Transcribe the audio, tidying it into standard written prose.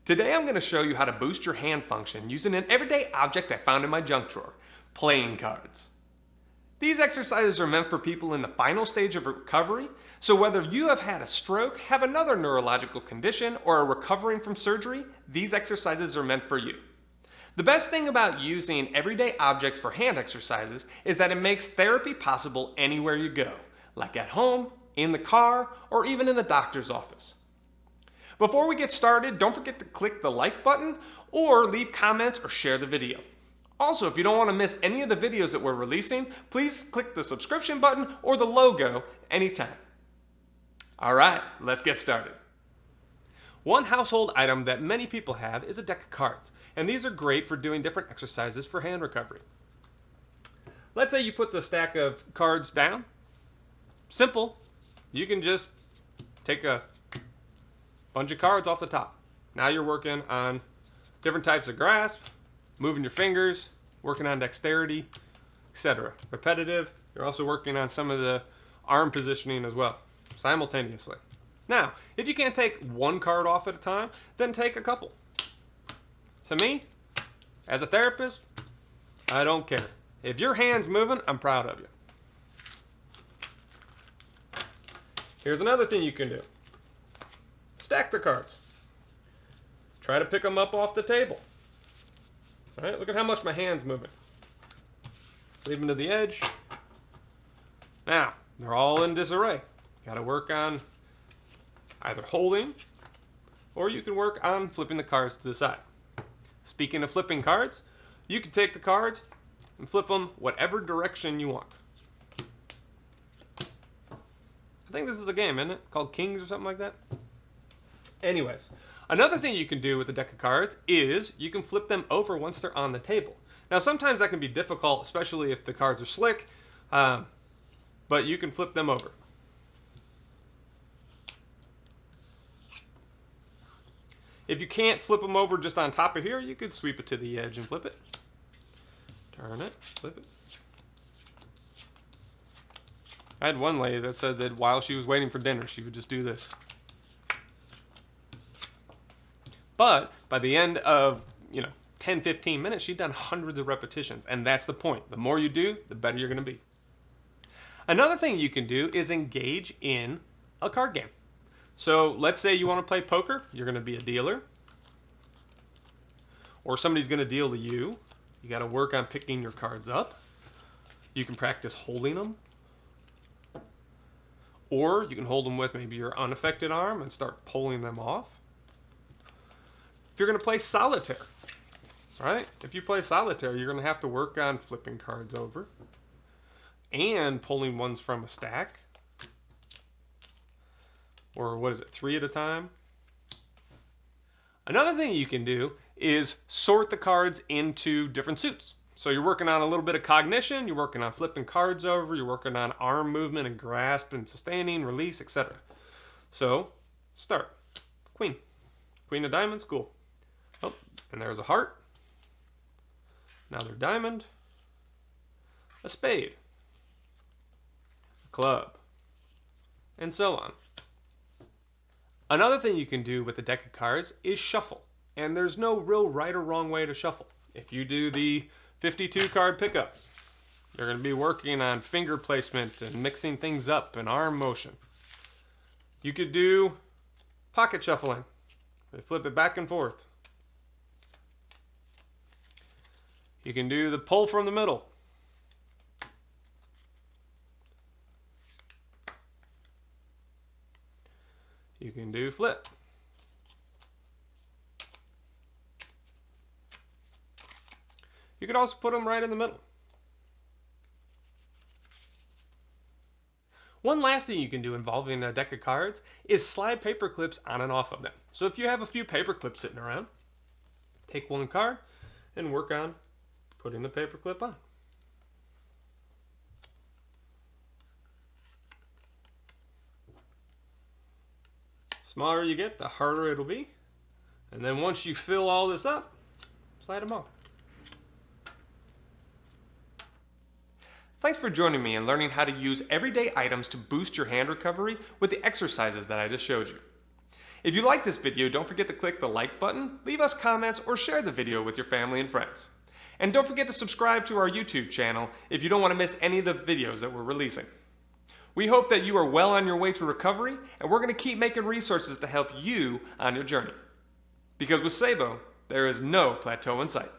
Today I'm going to show you how to boost your hand function using an everyday object I found in my junk drawer, playing cards. These exercises are meant for people in the final stage of recovery, so whether you have had a stroke, have another neurological condition, or are recovering from surgery, these exercises are meant for you. The best thing about using everyday objects for hand exercises is that it makes therapy possible anywhere you go, like at home, in the car, or even in the doctor's office. Before we get started, don't forget to click the like button or leave comments or share the video. Also, if you don't want to miss any of the videos that we're releasing, please click the subscription button or the logo anytime. All right, let's get started. One household item that many people have is a deck of cards, and these are great for doing different exercises for hand recovery. Let's say you put the stack of cards down. Simple. You can just take a bunch of cards off the top. Now you're working on different types of grasp, moving your fingers, working on dexterity, etc. Repetitive. You're also working on some of the arm positioning as well, simultaneously. Now, if you can't take one card off at a time, then take a couple. To me, as a therapist, I don't care. If your hand's moving, I'm proud of you. Here's another thing you can do. Stack the cards. Try to pick them up off the table. All right, look at how much my hand's moving. Leave them to the edge. Now, they're all in disarray. Got to work on either holding, or you can work on flipping the cards to the side. Speaking of flipping cards, you can take the cards and flip them whatever direction you want. I think this is a game, isn't it? Called Kings or something like that? Anyways, another thing you can do with a deck of cards is you can flip them over once they're on the table. Now sometimes that can be difficult, especially if the cards are slick, but you can flip them over. If you can't flip them over just on top of here, you could sweep it to the edge and flip it. Turn it, flip it. I had one lady that said that while she was waiting for dinner, she would just do this. But by the end of 10, 15 minutes, she'd done hundreds of repetitions. And that's the point. The more you do, the better you're going to be. Another thing you can do is engage in a card game. So let's say you want to play poker. You're going to be a dealer. Or somebody's going to deal to you. You got to work on picking your cards up. You can practice holding them. Or you can hold them with maybe your unaffected arm and start pulling them off. If you're going to play solitaire, right? If you play solitaire, you're going to have to work on flipping cards over and pulling ones from a stack. Or what is it, 3 at a time? Another thing you can do is sort the cards into different suits. So you're working on a little bit of cognition, you're working on flipping cards over, you're working on arm movement and grasp and sustaining, release, etc. So, start. Queen. Queen of diamonds, cool. Oh, and there's a heart. Another diamond. A spade. A club. And so on. Another thing you can do with a deck of cards is shuffle. And there's no real right or wrong way to shuffle. If you do the 52 card pickup, you're going to be working on finger placement and mixing things up and arm motion. You could do pocket shuffling. Flip it back and forth. You can do the pull from the middle. You can do flip. You could also put them right in the middle. One last thing you can do involving a deck of cards is slide paper clips on and off of them. So if you have a few paper clips sitting around, take one card and work on putting the paper clip on. Smaller you get, the harder it'll be. And then once you fill all this up, slide them off. Thanks for joining me in learning how to use everyday items to boost your hand recovery with the exercises that I just showed you. If you like this video, don't forget to click the like button, leave us comments, or share the video with your family and friends. And don't forget to subscribe to our YouTube channel if you don't want to miss any of the videos that we're releasing. We hope that you are well on your way to recovery, and we're going to keep making resources to help you on your journey. Because with Saebo, there is no plateau in sight.